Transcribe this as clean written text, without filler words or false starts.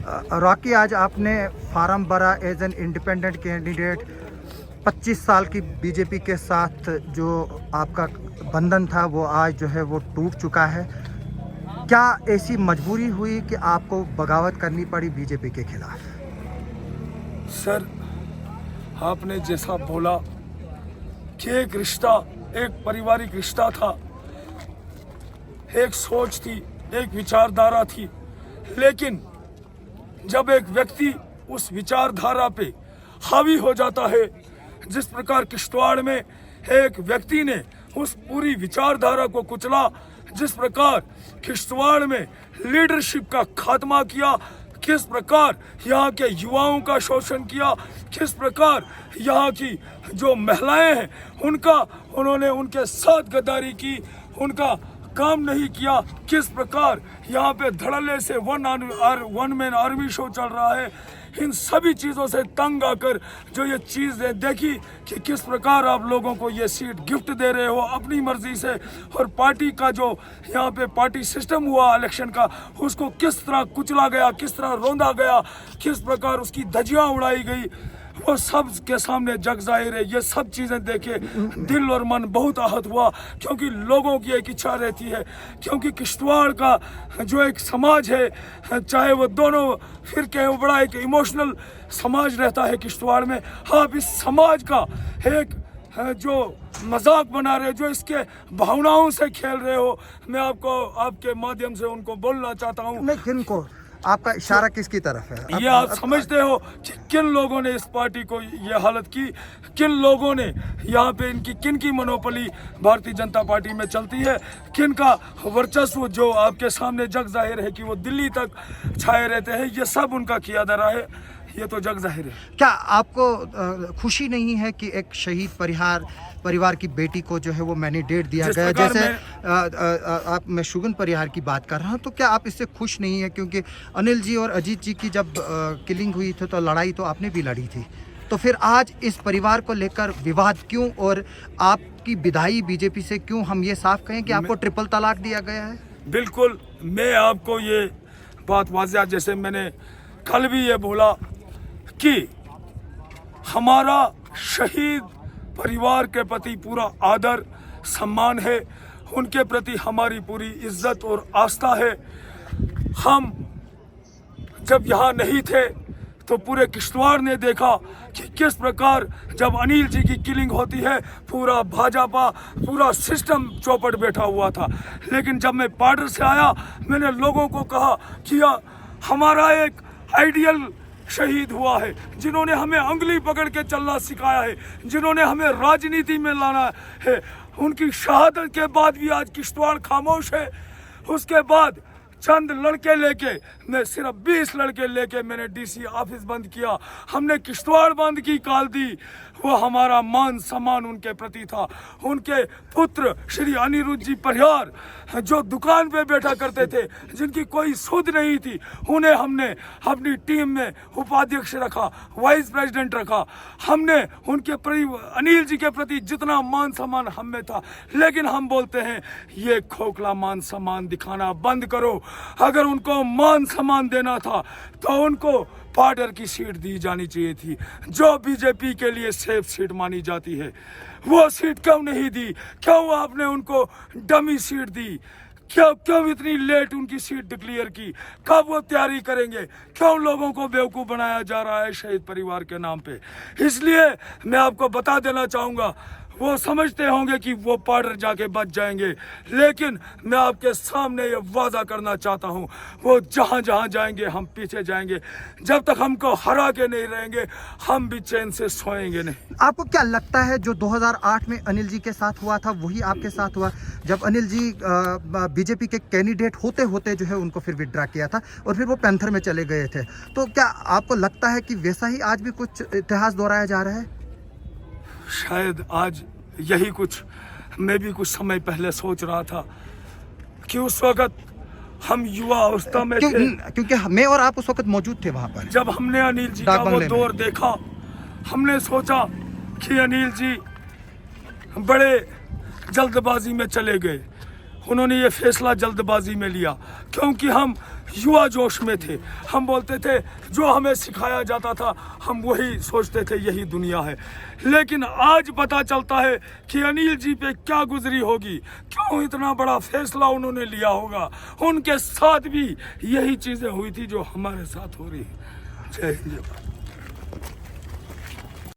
Rocky, आज आपने farm भरा एज एन इंडिपेंडेंट कैंडिडेट। 25 साल की बीजेपी के साथ जो आपका बंधन था वो आज जो है वो टूट चुका है। क्या ऐसी मजबूरी हुई कि आपको बगावत करनी पड़ी बीजेपी के खिलाफ? सर, आपने जैसा बोला कि एक रिश्ता, एक पारिवारिक रिश्ता था, एक सोच थी, एक विचारधारा थी, लेकिन जब एक व्यक्ति उस विचारधारा पे हावी हो जाता है, जिस प्रकार किश्तवाड़ में एक व्यक्ति ने उस पूरी विचारधारा को कुचला, जिस प्रकार किश्तवाड़ में लीडरशिप का खात्मा किया, किस प्रकार यहाँ के युवाओं का शोषण किया, किस प्रकार यहाँ की जो महिलाएं हैं उन्होंने उनके साथ गद्दारी की, उनका काम नहीं किया, किस प्रकार यहाँ पे धड़ल्ले से वन मैन आर्मी शो चल रहा है, इन सभी चीज़ों से तंग आकर जो ये चीज़ें देखी कि किस प्रकार आप लोगों को ये सीट गिफ्ट दे रहे हो अपनी मर्जी से, और पार्टी का जो यहाँ पे पार्टी सिस्टम हुआ इलेक्शन का, उसको किस तरह कुचला गया, किस तरह रौंदा गया, किस प्रकार उसकी धज्जियाँ उड़ाई गई, वो सब के सामने जग जाहिर है। ये सब चीज़ें देखे दिल और मन बहुत आहत हुआ, क्योंकि लोगों की एक इच्छा रहती है, क्योंकि किश्तवाड़ का जो एक समाज है, चाहे वो दोनों फिरके हैं, वो बड़ा एक इमोशनल समाज रहता है किश्तवाड़ में। आप इस समाज का एक जो मजाक बना रहे, जो इसके भावनाओं से खेल रहे हो, मैं आपको आपके माध्यम से उनको बोलना चाहता हूँ। नहीं, किनको? आपका इशारा किसकी तरफ है? ये आप समझते हो कि किन लोगों ने इस पार्टी को ये हालत की, किन लोगों ने यहाँ पे किन की मनोपली भारतीय जनता पार्टी में चलती है, किन का वर्चस्व जो आपके सामने जग जाहिर है कि वो दिल्ली तक छाए रहते हैं, ये सब उनका किया धरा है, ये तो जग जाहिर है। क्या आपको खुशी नहीं है कि एक शहीद परिवार की बेटी को जो है वो मैंडेट दिया गया? जैसे आप मैं शुगन परिहार की बात कर रहा हूँ, तो क्या आप इससे खुश नहीं है? क्योंकि अनिल जी और अजीत जी की जब किलिंग हुई थी तो लड़ाई तो आपने भी लड़ी थी, तो फिर आज इस परिवार को लेकर विवाद क्यों, और आपकी विदाई बीजेपी से क्यों? हम ये साफ कहें कि आपको ट्रिपल तलाक दिया गया है? बिल्कुल, मैं आपको ये बात वाज़ेह, जैसे मैंने कल भी ये बोला कि हमारा शहीद परिवार के प्रति पूरा आदर सम्मान है, उनके प्रति हमारी पूरी इज्जत और आस्था है। हम जब यहाँ नहीं थे तो पूरे किश्तवाड़ ने देखा कि किस प्रकार जब अनिल जी की किलिंग होती है, पूरा भाजपा, पूरा सिस्टम चौपट बैठा हुआ था। लेकिन जब मैं पार्डर से आया, मैंने लोगों को कहा कि हमारा एक आइडियल शहीद हुआ है, जिन्होंने हमें उंगली पकड़ के चलना सिखाया है, जिन्होंने हमें राजनीति में लाना है, उनकी शहादत के बाद भी आज किश्तवाड़ खामोश है। उसके बाद चंद लड़के लेके, मैं सिर्फ 20 लड़के लेके मैंने डीसी ऑफिस बंद किया, हमने किश्तवाड़ बंद की कॉल दी। वो हमारा मान सम्मान उनके प्रति था। उनके पुत्र श्री अनिरुद्ध जी परिहार जो दुकान पे बैठा करते थे, जिनकी कोई सुध नहीं थी, उन्हें हमने अपनी टीम में उपाध्यक्ष रखा, वाइस प्रेसिडेंट रखा। हमने उनके प्रति, अनिल जी के प्रति जितना मान सम्मान हमें था, लेकिन हम बोलते हैं ये खोखला मान सम्मान दिखाना बंद करो। अगर उनको मान सम्मान देना था तो उनको पार्डर की सीट दी जानी चाहिए थी, जो बीजेपी के लिए सेफ सीट मानी जाती है। वो सीट क्यों नहीं दी? क्यों आपने उनको डमी सीट दी? क्यों इतनी लेट उनकी सीट डिक्लेयर की? कब वो तैयारी करेंगे? क्यों लोगों को बेवकूफ़ बनाया जा रहा है शहीद परिवार के नाम पे? इसलिए मैं आपको बता देना चाहूँगा, वो समझते होंगे कि वो पार्डर जाके बच जाएंगे, लेकिन मैं आपके सामने ये वादा करना चाहता हूँ, वो जहाँ जहाँ जाएंगे हम पीछे जाएंगे। जब तक हमको हरा के नहीं रहेंगे, हम भी चैन से सोएंगे नहीं। आपको क्या लगता है जो 2008 में अनिल जी के साथ हुआ था वही आपके साथ हुआ? जब अनिल जी बीजेपी के कैंडिडेट होते होते जो है उनको फिर विड्रा किया था और फिर वो पैंथर में चले गए थे, तो क्या आपको लगता है कि वैसा ही आज भी कुछ इतिहास दोहराया जा रहा है? शायद आज यही कुछ मैं भी कुछ समय पहले सोच रहा था कि उस वक्त हम युवा अवस्था में थे, क्योंकि मैं और आप उस वक्त मौजूद थे वहां पर। जब हमने अनिल जी का वो दौर देखा, हमने सोचा कि अनिल जी बड़े जल्दबाजी में चले गए। उन्होंने ये फैसला जल्दबाजी में लिया, क्योंकि हम युवा जोश में थे। हम बोलते थे जो हमें सिखाया जाता था हम वही सोचते थे यही दुनिया है। लेकिन आज पता चलता है कि अनिल जी पे क्या गुजरी होगी, क्यों इतना बड़ा फैसला उन्होंने लिया होगा। उनके साथ भी यही चीज़ें हुई थी जो हमारे साथ हो रही है। जय हिंद।